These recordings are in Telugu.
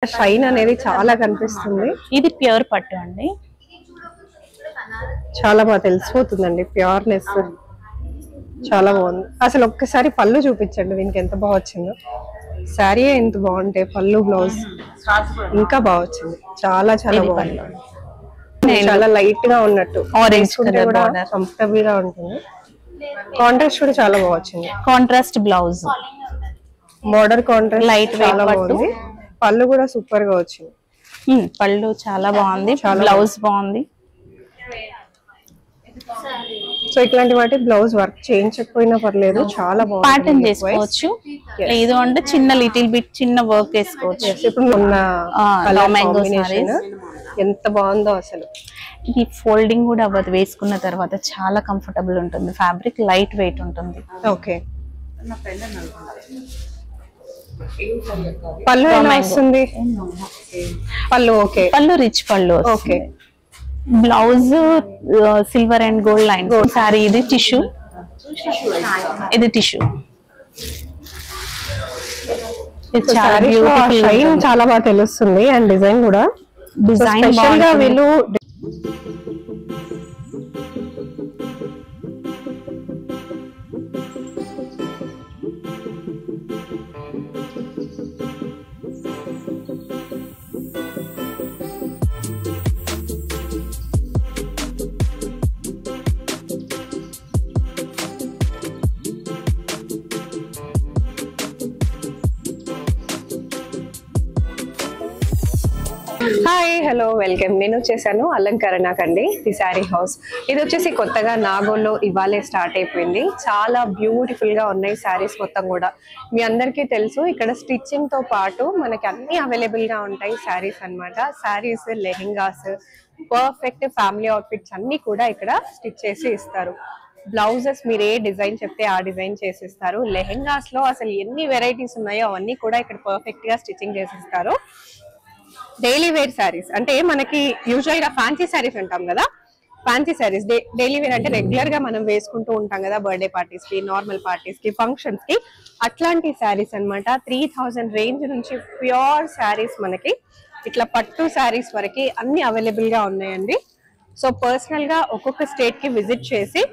షైన్ అనేది చాలా కనిపిస్తుంది. ఇది ప్యూర్ పట్టు అండి, చాలా బాగా తెలిసిపోతుందండి ప్యూర్నెస్. చాలా బాగుంది. అసలు ఒక్కసారి పళ్ళు చూపించండి, దీనికి ఎంత బాగా వచ్చిందో. శారీ ఎంత బాగుంటే పళ్ళు బ్లౌజ్ ఇంకా బాగా వచ్చింది. చాలా చాలా బాగుంది. చాలా లైట్ గా ఉన్నట్టు ఆరెంజ్ కలర్ కూడా కంఫర్టబుల్ గా ఉంటుంది. కాంట్రాస్ట్ కూడా చాలా బాగా వచ్చింది. Contrast blouse, border contrast light weight పట్టు. పళ్ళు కూడా సూపర్ గా వచ్చింది. పళ్ళు చాలా బాగుంది, బ్లౌజ్ బాగుంది. సో ఇట్లాంటి వాటి బ్లౌజ్ వర్క్ చేయించకపోయినా పర్లేదు, చాలా బాగుంది. ప్యాటర్న్ చేసుకోవచ్చు, లేదు అంటే చిన్న లిటిల్ బిట్ చిన్న వర్క్ వేసుకోవచ్చు. ఇప్పుడు ఉన్న కాంబినేషన్ ఎంత బాగుందో అసలు. ఇది ఫోల్డింగ్ కూడా అవ్వదు, వేసుకున్న తర్వాత చాలా కంఫర్టబుల్ ఉంటుంది. ఫ్యాబ్రిక్ లైట్ వెయిట్ ఉంటుంది. ఓకే, పళ్ళు ఎలా వస్తుంది? పళ్ళు ఓకే, పళ్ళు రిచ్ పళ్ళు. Okay, blouse silver and gold line. Sorry ఇది టిష్యూ, ఇది టిష్యూ. చాలా బాగా తెలుస్తుంది. అండ్ డిజైన్ కూడా డిజైన్ గా వీళ్ళు హాయ్ హలో వెల్కమ్. నేను వచ్చేసాను అలంకరణకండి, ది శారీ హౌస్. ఇది వచ్చేసి కొత్తగా నాగోల్లో ఇవాళే స్టార్ట్ అయిపోయింది. చాలా బ్యూటిఫుల్ గా ఉన్నాయి శారీస్ మొత్తం కూడా. మీ అందరికీ తెలుసు, ఇక్కడ స్టిచ్చింగ్ తో పాటు మనకి అన్ని అవైలబుల్ గా ఉంటాయి శారీస్ అన్నమాట. Saris, lehengas, perfect family outfits అన్ని కూడా ఇక్కడ స్టిచ్ చేసి ఇస్తారు. బ్లౌజెస్ మీరు ఏ డిజైన్ చెప్తే ఆ డిజైన్ చేసిస్తారు. లెహెంగాస్ లో అసలు ఎన్ని వెరైటీస్ ఉన్నాయో అవన్నీ కూడా ఇక్కడ పర్ఫెక్ట్ గా స్టిచ్చింగ్ చేసిస్తారు. డైలీ వేర్ శారీస్ అంటే మనకి యూజువల్ గా ఫ్యాన్సీ శారీస్ అంటాం కదా, ఫ్యాన్సీ శారీస్ డైలీ వేర్ అంటే రెగ్యులర్ గా మనం వేసుకుంటూ ఉంటాం కదా, బర్త్డే పార్టీస్ కి, నార్మల్ పార్టీస్ కి, ఫంక్షన్స్ కి. అట్లాంటి శారీస్ అన్నమాట. 3000 రేంజ్ నుంచి ప్యూర్ శారీస్ మనకి ఇట్లా పట్టు శారీస్ వరకు అన్ని అవైలబుల్ గా ఉన్నాయండి. సో పర్సనల్ గా ఒక్కొక్క స్టేట్ కి విజిట్ చేసి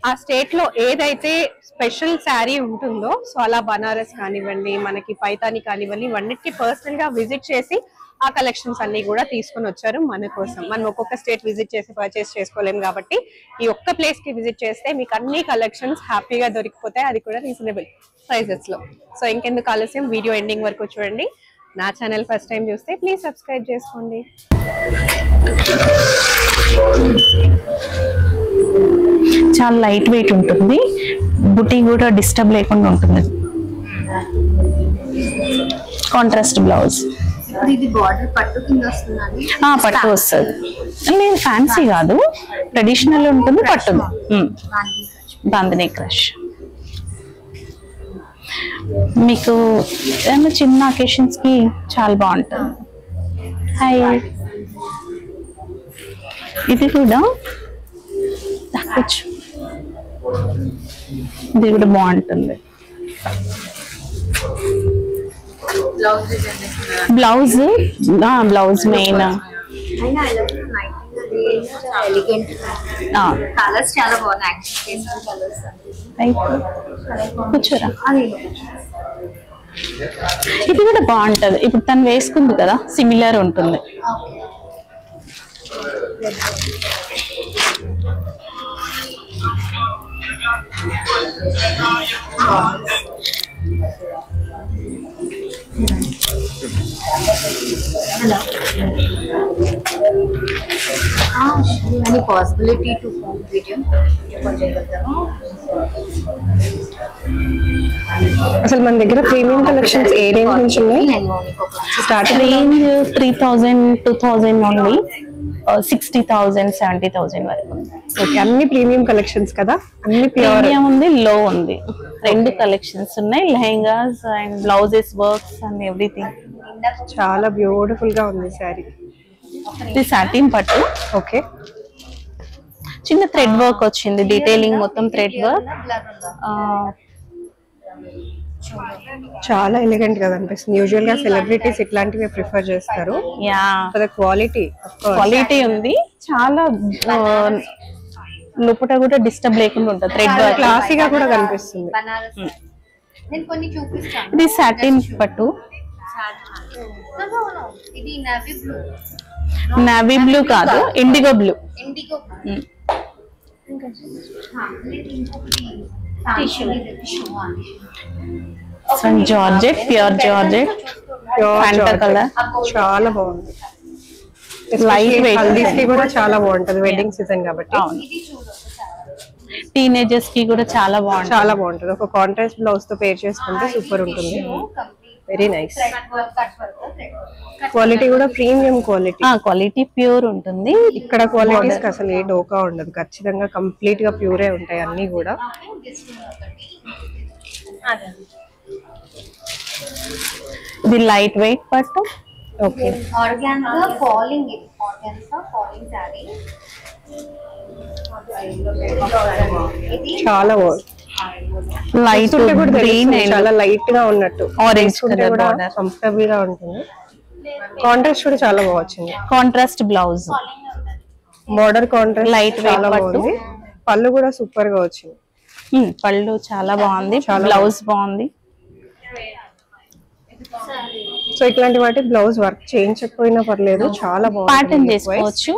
ఆ స్టేట్ లో ఏదైతే స్పెషల్ శారీ ఉంటుందో, సో అలా బనారస్ కానివ్వండి, మనకి పైతాని కానివ్వండి, ఇవన్నిటికీ పర్సనల్ గా విజిట్ చేసి ఆ కలెక్షన్స్ అన్ని కూడా తీసుకొని వచ్చారు మన కోసం. మనం ఒక్కొక్క స్టేట్ విజిట్ చేసి పర్చేస్ చేసుకోలేము కాబట్టి ఈ ఒక్క ప్లేస్ కి విజిట్ చేస్తే మీకు అన్ని కలెక్షన్స్ హ్యాపీగా దొరికిపోతాయి, అది కూడా రీజనబుల్ ప్రైజెస్ లో. సో ఇంకెందుకు ఆలస్యం, వీడియో ఎండింగ్ వరకు చూడండి. నా ఛానల్ ఫస్ట్ టైం చూస్తే ప్లీజ్ సబ్స్క్రైబ్ చేసుకోండి. చాలా లైట్ వెయిట్ ఉంటుంది, బుటీ కూడా డిస్టర్బ్ లేకుండా ఉంటుంది. Contrast blouse. ఇది బార్డర్ పట్టు కింద వస్తుందండి. పట్టు వస్తుంది, లేదు ఫ్యాన్సీ కాదు, ట్రెడిషనల్ ఉంటుంది. పట్టు బాందిని క్రష్. మీకు ఏమన్నా చిన్న అకేషన్స్ కి చాలా బాగుంటుంది. హాయ్, ఇది కూడా తక్కువ, ఇది కూడా బాగుంటుంది. బ్లౌజ్ బ్లౌజ్ మెయిన్ కలర్స్ చాలా బాగున్నాయి. కూర్చోరా, ఇది కూడా బాగుంటది. ఇప్పుడు తను వేసుకుంది కదా, సిమిలర్ ఉంటుంది. any possibility to film video అసలు మన దగ్గర ప్రీమియం కలెక్షన్స్ ఏ రేంజ్ నుంచి ఉన్నాయి? స్టార్టింగ్ రేంజ్ 3000 2000 ఓన్లీ, 60,000 70,000 వరకు. ఓకే, అన్ని ప్రీమియం కలెక్షన్స్ కదా, అన్ని ప్రీమియం ఉంది, లో ఉంది, రెండు కలెక్షన్స్ ఉన్నాయి. Lehengas and blouses, works and everything. చాలా బ్యూటిఫుల్ గా ఉంది శారీ. ఇది సాటిన్ పట్టు. ఓకే, చిన్న థ్రెడ్ వర్క్ వచ్చింది, డీటెయిలింగ్ మొత్తం థ్రెడ్ వర్క్. చాలా ఎలిగెంట్ గా కనిపిస్తుంది. యూజువల్ గా సెలబ్రిటీస్ ఇట్లాంటివి ప్రిఫర్ చేస్తారు. యా క్వాలిటీ క్వాలిటీ ఉంది చాలా. లోపల కూడా డిస్టర్బ్ లేకుండా ఉంటుంది. థ్రెడ్ వర్క్ క్లాసీగా కూడా కనిపిస్తుంది. బనారస్ నేను కొన్ని చూపిస్తాను. ఇది సాటిన్ పట్టు. ఇది నావీ బ్లూ. నావీ బ్లూ కాదు, IndiGo blue. IndiGo georgette, pure georgette, Fanta colour. చాలా బాగుంది. Light weight. హల్దీస్ కి కూడా చాలా బాగుంటది, వెడ్డింగ్ సీజన్ కాబట్టి. టీనేజర్స్ కి కూడా చాలా బాగుంటుంది. చాలా బాగుంటది. ఒక కాంట్రాస్ట్ బ్లౌజ్ తో పేర్ చేసుకుంటే సూపర్ ఉంటుంది. Very nice. క్వాలిటీ కూడా ప్రీమియం క్వాలిటీ. క్వాలిటీ ప్యూర్ ఉంటుంది. ఇక్కడ క్వాలిటీస్ కి అసలు ఏ డోకా ఉండదు. ఖచ్చితంగా కంప్లీట్ గా ప్యూరే ఉంటాయి అన్ని కూడా. ఇది లైట్ వెయిట్ పట్టు. ఓకే. Organza falling. ఇది ఆర్గాన్జా ఫాలింగ్ సారీ. ఇది చాలా బాగుంది. లైట్ గ్రీన్ అండ్ చాలా లైట్ గా ఉన్నట్టు ఆరెంజ్ కలర్ బార్డర్. కంఫర్టబుల్ గా ఉంటుంది. కాంట్రాస్ట్ కూడా చాలా బాగా వచ్చింది. Contrast blouse, border contrast light weight పట్టు. పళ్ళు కూడా సూపర్ గా వచ్చింది. పళ్ళు చాలా బాగుంది. బ్లౌజ్ బాగుంది. సో ఇట్లాంటి వాటి బ్లౌజ్ వర్క్ చేయించకపోయినా పర్లేదు, చాలా బాగుంది. ప్యాటర్న్ చేసుకోవచ్చు,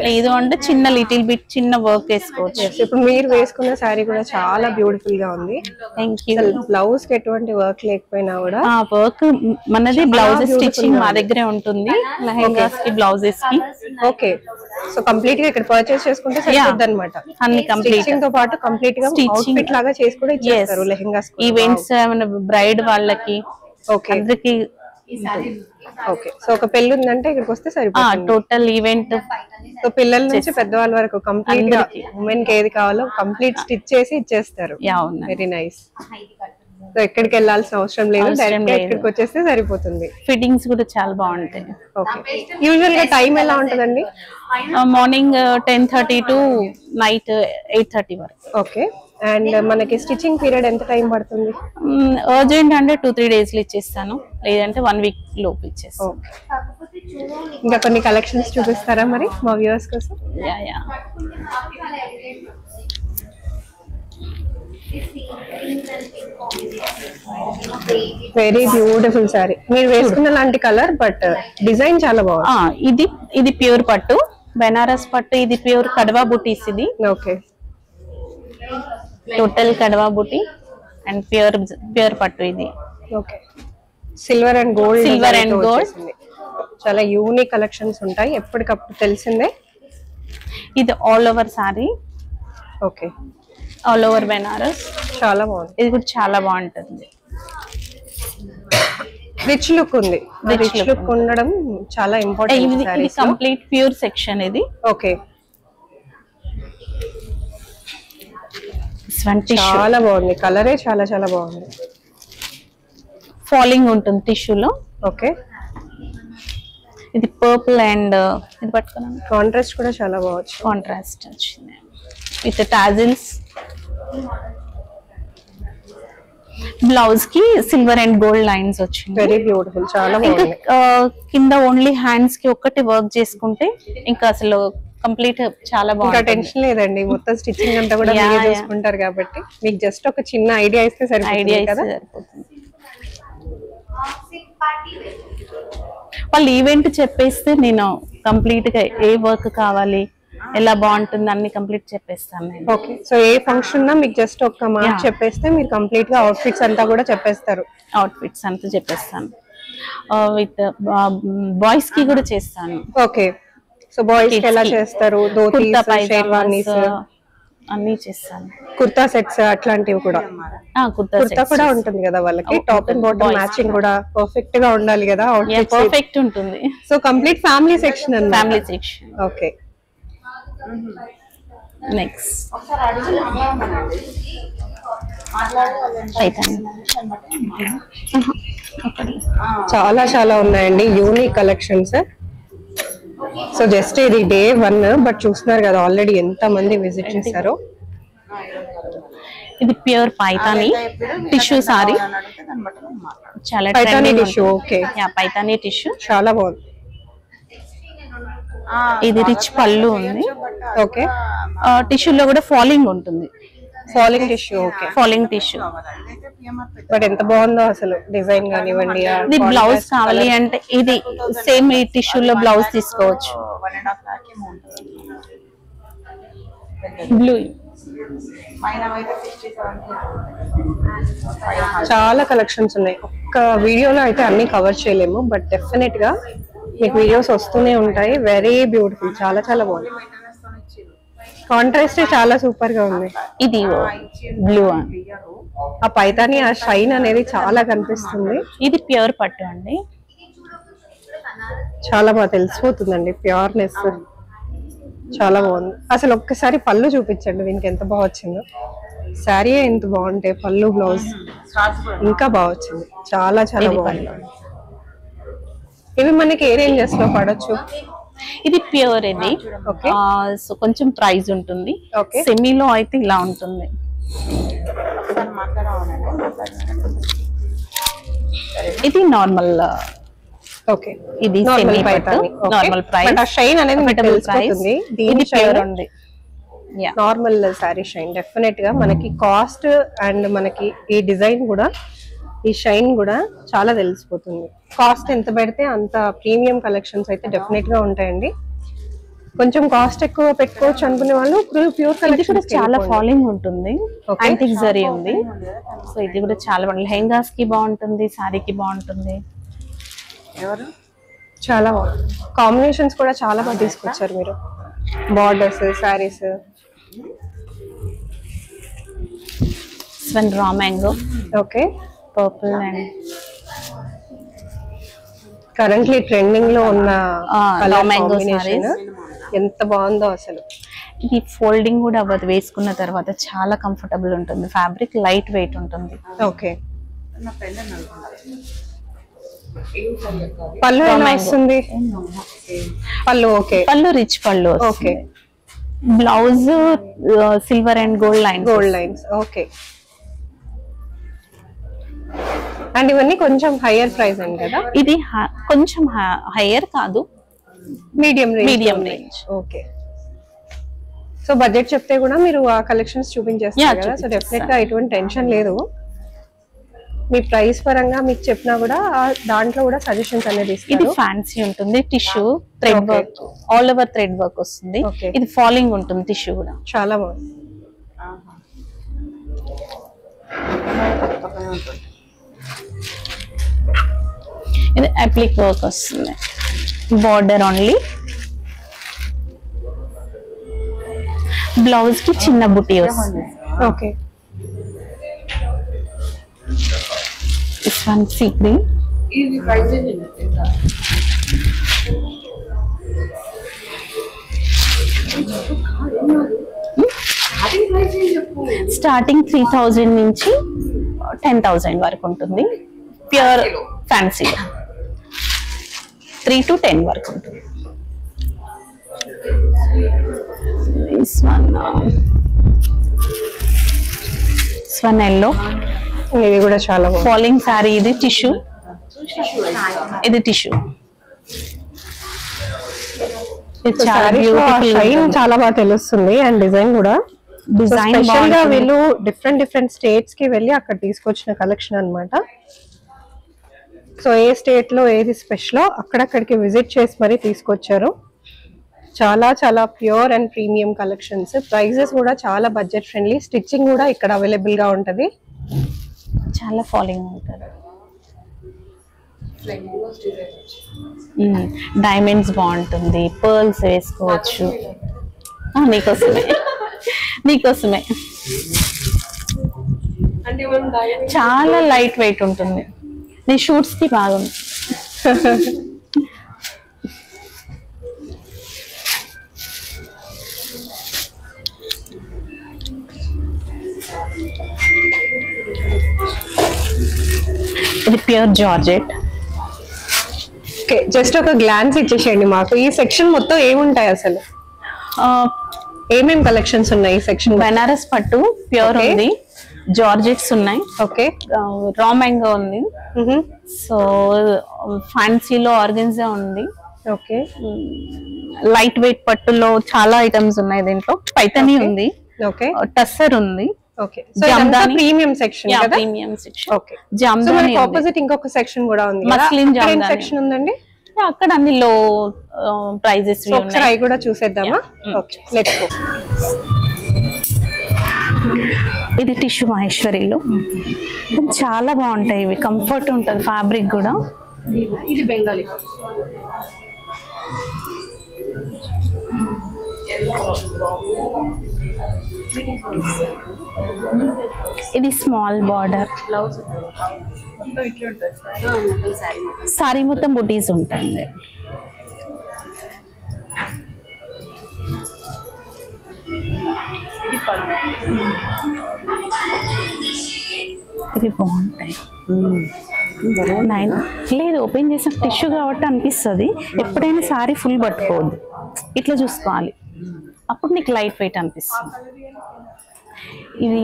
లేదు అంటే చిన్న లిటిల్ బిట్ చిన్న వర్క్ వేసుకోవచ్చు. ఇప్పుడు మీరు వేసుకున్న శారీ కూడా చాలా బ్యూటిఫుల్ గా ఉంది. Thank you. బ్లౌజ్ కి ఎటువంటి వర్క్ లేకపోయినా కూడా వర్క్ మనది బ్లౌజ్ స్టిచ్చింగ్ మా దగ్గరే ఉంటుంది. లెహంగాస్ కి, బ్లౌజెస్ కి. ఓకే. సో కంప్లీట్ గా ఇక్కడ పర్చేస్ చేసుకుంటే సరిపోద్ది అన్నమాట. అన్ని కంప్లీట్ తో పాటు కంప్లీట్ గా అవుట్ఫిట్ లాగా చేసి కూడా ఇచ్చేస్తారు లెహంగాస్. ఈవెంట్స్ ఏమైనా బ్రైడ్ వాళ్ళకి అందరికి. ఓకే. సో ఒక పెళ్లి ఉందంటే ఇక్కడికి వస్తే సరిపోతుంది. Total event. సో పిల్లల నుంచి పెద్దవాళ్ళ వరకు కంప్లీట్ గా ఉమెన్ కి ఏది కావాలో కంప్లీట్ స్టిచ్ చేసి ఇచ్చేస్తారు. Very nice. సో ఎక్కడికి వెళ్ళాల్సిన అవసరం లేదు, డైరెక్ట్ గా ఇక్కడికి వచ్చేస్తే సరిపోతుంది. ఫిట్టింగ్స్ కూడా చాలా బాగుంటాయి. ఓకే. యూజువల్ గా టైం ఎలా ఉంటదండి? మార్నింగ్ 10:30 టు నైట్ 8:30 వరకు. ఓకే. అండ్ మనకి స్టిచ్చింగ్ పీరియడ్ ఎంత టైం పడుతుంది? అర్జెంట్ అంటే 2-3 days లో ఇచ్చేస్తాను, లేదంటే 1 week లోపు ఇచ్చేస్తాను. ఇంకా కొన్ని కలెక్షన్స్ చూపిస్తారా మరి మా వ్యూవర్స్ కోసం? యా. Very beautiful sorry. మీరు వేసుకున్న లాంటి కలర్, బట్ డిజైన్ చాలా బాగుంది. ఇది ప్యూర్ పట్టు, బెనారస్ పట్టు. ఇది ప్యూర్ కడవా బుటీస్. ఇది okay. Total కడవా buti and pure పట్టు. ఇది ఓకే. Silver and gold. చాలా యూనిక్ కలెక్షన్స్ ఉంటాయి ఎప్పటికప్పుడు, తెలిసిందే. ఇది all over sari. Okay. All over Banaras. చాలా బాగుంది. ఇది కూడా చాలా బాగుంటుంది. రిచ్ లుక్ ఉంది. రిచ్ లుక్ ఉండడం చాలా ఇంపార్టెంట్. ఇది కంప్లీట్ ప్యూర్ సెక్షన్. ఇది ఓకే. చాలా బాగుంది. కలరే చాలా చాలా బాగుంది. ఫాలింగ్ ఉంటుంది టిష్యూలో. ఓకే. ఇది పర్పుల్ అండ్ ఇది పట్టుకున్నాను. కాంట్రాస్ట్ కూడా చాలా బాగుంది. కాంట్రాస్ట్ వచ్చింది విత్ టాజిల్స్. బ్లౌజ్ కి సిల్వర్ అండ్ గోల్డ్ లైన్స్ వచ్చింది. Very beautiful. చాలా బాగుంది. కింద ఓన్లీ హ్యాండ్స్ కి ఒక్కటి వర్క్ చేసుకుంటే ఇంకా అసలు కంప్లీట్ చాలా బాగుంది. టెన్షన్ లేదండి, మొత్తం స్టిచ్చింగ్ అంతా కూడా మీరే చూసుకుంటారు కాబట్టి మీకు జస్ట్ ఒక చిన్న ఐడియా ఇస్తే సరిపోతుంది కదా. వాళ్ళు ఈవెంట్ చెప్పేస్తే నేను కంప్లీట్ గా ఏ వర్క్ కావాలి, ఎలా బాగుంటుంది అన్ని కంప్లీట్ చెప్పేస్తాను నేను. ఓకే. సో ఏ ఫంక్షన్ ఉన్నా మీకు జస్ట్ ఒక మాట చెప్పేస్తే మీరు కంప్లీట్ గా అవుట్ఫిట్స్ అంతా కూడా చెప్పేస్తారు. అవుట్ఫిట్స్ అంతా చెప్పేస్తాను. విత్ బాయ్స్ కి కూడా చేస్తాను. ఓకే. సో బాయ్స్ కి ఎలా చేస్తారు? ధోతీస్, షేర్వానీస్ అన్ని చేస్తాను. కుర్తా సెట్స్ అట్లాంటివి కూడా. కుర్తా కూడా ఉంటుంది కదా వాళ్ళకి. టాప్ అండ్ బాటమ్ మ్యాచింగ్ కూడా పర్ఫెక్ట్ గా ఉండాలి కదా. పర్ఫెక్ట్ ఉంటుంది. సో కంప్లీట్ ఫ్యామిలీ సెక్షన్ అన్నమాట. Family section. ఓకే. నెక్స్ట్ చాలా చాలా ఉన్నాయండి యూనిక్ కలెక్షన్స్. సో జస్ట్ ఇది Day 1, బట్ చూస్తున్నారు కదా ఆల్రెడీ ఎంత మంది విజిట్ చేశారో. ఇది ప్యూర్ పైతాని టిష్యూ సారీ, చాలా Paithani tissue. Okay, Paithani tissue చాలా బాగుంది. ఇది రిచ్ పళ్ళు ఉంది. ఓకే, టిష్యూలో కూడా ఫాలింగ్ ఉంటుంది, falling tissue. Okay, falling tissue. But ఎంత బాగుందో అసలు డిజైన్ కానివ్వండి. ఇది బ్లౌజ్ కావాలి అంటే ఇది సేమ్ ఈ టిష్యూలో బ్లౌజ్ తీసుకోవచ్చు. బ్లూ చాలా కలెక్షన్స్ ఉన్నాయి. ఒక్క వీడియోలో అయితే అన్ని కవర్ చేయలేము, బట్ డెఫినెట్ గా మీకు వీడియోస్ వస్తూనే ఉంటాయి. వెరీ బ్యూటిఫుల్, చాలా చాలా బాగుంది. కాంట్రాస్ట్ చాలా సూపర్ గా ఉంది. ఇది బ్లూ, ఆ పైతాని ఆ షైన్ అనేది చాలా కనిపిస్తుంది. ఇది ప్యూర్ పట్టు అండి, చాలా బాగా తెలిసిపోతుందండి ప్యూర్నెస్. చాలా బాగుంది. అసలు ఒక్కసారి పళ్ళు చూపించండి, దీనికి ఎంత బాగా వచ్చిందో. శారీ ఎంత బాగుంటే పళ్ళు బ్లౌజ్ ఇంకా బాగా వచ్చింది. చాలా చాలా బాగుంది. ఇవి మనకి ఏ రేంజెస్ లో పడొచ్చు? ఇది ప్యూర్. ఇది ఓకే, సో కొంచెం ప్రైస్ ఉంటుంది. ఓకే, సెమీలో అయితే ఇలా ఉంటుంది. ఇది నార్మల్. ఓకే, ఇది normal semi Paithani. Normal price. But ఆ షైన్ అనేది మీకు తెలిసిపోతుంది. దీని ప్యూర్ ఉంది. నార్మల్ సారీ షైన్ డెఫినెట్ గా మనకి కాస్ట్ అండ్ మనకి ఈ డిజైన్ కూడా ఈ షైన్ కూడా చాలా తెలిసిపోతుంది. కాస్ట్ ఎంత పెడితే అంత ప్రీమియం కలెక్షన్స్ అయితే డెఫినెట్ గా ఉంటాయండి. కొంచెం కాస్ట్ ఎక్కువ పెట్టుకోవచ్చు అనుకునే వాళ్ళు ప్యూర్ కలెక్షన్ చాలా ఫాలింగ్ ఉంటుంది. యాంటిక్ జరీ ఉంది. సో ఇది కూడా చాలా బాగుంది. లెహంగాస్ కి బాగుంటుంది, సారీకి బాగుంటుంది. చాలా బాగుంది. కాంబినేషన్స్ కూడా చాలా బాగా తీసుకొచ్చారు మీరు. Borders, saris. One raw mango. Okay, purple and currently trending లో ఉన్న కలర్ మ్యాంగో కాంబినేషన్ ఎంత బాగుందో అసలు. ఇది ఫోల్డింగ్ కూడా అవ్వదు, వేసుకున్న తర్వాత చాలా కంఫర్టబుల్ ఉంటుంది. ఫ్యాబ్రిక్ లైట్ వెయిట్ ఉంటుంది. ఓకే, పళ్ళు ఎలా వస్తుంది? పళ్ళు ఓకే, పళ్ళు రిచ్ పళ్ళు. Okay, blouse silver and gold lines. Gold lines. Okay, and ఇవన్నీ కొంచెం హైయర్ ప్రైస్ అండి కదా? ఇది కొంచెం హైయర్ కాదు, medium medium range. Okay, so budget చెప్తే కూడా మీరు ఆ కలెక్షన్స్ చూపించేస్తారు కదా, సో డెఫినెట్ గా ఎటువంటి టెన్షన్ లేదు. మీ ప్రైస్ పరంగా మీకు చెప్పినా కూడా దాంట్లో కూడా సజెషన్స్ అనేది ఇది ఇస్తారు. ఫ్యాన్సీ ఉంటుంది. Tissue thread work, all over thread work వస్తుంది. Okay. ఇది ఫాలింగ్ ఉంటుంది. టిష్యూ కూడా చాలా బాగుంది. ఇది అప్లిక్ వర్క్ వస్తుంది. Border only. బ్లౌజ్ కి చిన్న బుటీ వస్తుంది. Okay, This one sea green. Starting 3000 నుంచి 10,000 వరకు ఉంటుంది. ప్యూర్ ఫ్యాన్సీ 3 to 10 వరకు ఉంటుంది. This one yellow. ఇది కూడా చాలా బాగుంది. Falling sorry. ఇది టిష్యూ. ఇది టిష్యూ. షైన్ చాలా బాగా తెలుస్తుంది అండ్ డిజైన్ కూడా. డిజైన్ స్పెషల్ గా వీళ్ళు డిఫరెంట్ స్టేట్స్ కి వెళ్ళి అక్కడ తీసుకొచ్చిన కలెక్షన్ అన్నమాట. సో ఏ స్టేట్ లో ఏది స్పెషల్ అక్కడక్కడికి విజిట్ చేసి మరీ తీసుకొచ్చారు. చాలా చాలా pure and premium collections. Prices కూడా చాలా బడ్జెట్ ఫ్రెండ్లీ. స్టిచ్చింగ్ కూడా ఇక్కడ అవైలబుల్ గా ఉంటది. చాలా ఫాలింగ్ ఉంటుంది. డైమండ్స్ బాగుంటుంది. పర్ల్స్ వేసుకోవచ్చు. నీకోసమే నీకోసమే చాలా లైట్ వెయిట్ ఉంటుంది. నీ షూట్స్ కి బాగుంది. ఇది ప్యూర్ జార్జెట్. ఓకే, జస్ట్ ఒక గ్లాన్స్ ఇచ్చేసేయండి మాకు. ఈ సెక్షన్ మొత్తం ఏముంటాయి అసలు? ఏమేం కలెక్షన్స్ ఉన్నాయి ఈ సెక్షన్? బెనారస్ పట్టు ప్యూర్ ఉంది. జార్జెట్స్ ఉన్నాయి. ఓకే. రా మ్యాంగో ఉంది. సో ఫ్యాన్సీలో ఆర్గన్జా ఉంది. ఓకే. లైట్ వెయిట్ పట్టులో చాలా ఐటమ్స్ ఉన్నాయి. దీంట్లో పైతని ఉంది. ఓకే. టస్సర్ ఉంది. ఓకే. సో ఇదంతా ప్రీమియం సెక్షన్ కదా? Premium section. Okay. Jamdani opposite ఇంకొక సెక్షన్ కూడా ఉంది కదా? మస్లిన్ జామ్దాని సెక్షన్ ఉందండి. అక్కడ అన్ని లో ప్రైజెస్ ఒకసారి అవి కూడా చూసేద్దామా? Okay, let's go. ఇది టిష్యూ మహేశ్వరిలో చాలా బాగుంటాయి. ఇవి కంఫర్ట్ ఉంటుంది, ఫ్యాబ్రిక్ కూడా. ఇది బెంగాలీ. ఇది స్మాల్ బార్డర్. సారీ మొత్తం బుటీస్ ఉంటాయి. ఇది బాగుంటాయి. లేదు, ఓపెన్ చేసిన టిష్యూ కాబట్టి అనిపిస్తుంది. ఎప్పుడైనా సారీ ఫుల్ పట్టుకోవద్దు, ఇట్లా చూసుకోవాలి, అప్పుడు నీకు లైట్ వెయిట్ అనిపిస్తుంది. ఇది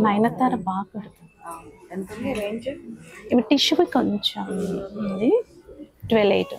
నయనతార బాగా కడుతుంది. ఇవి టిష్యూ కొంచెం ఉంది. 12,800.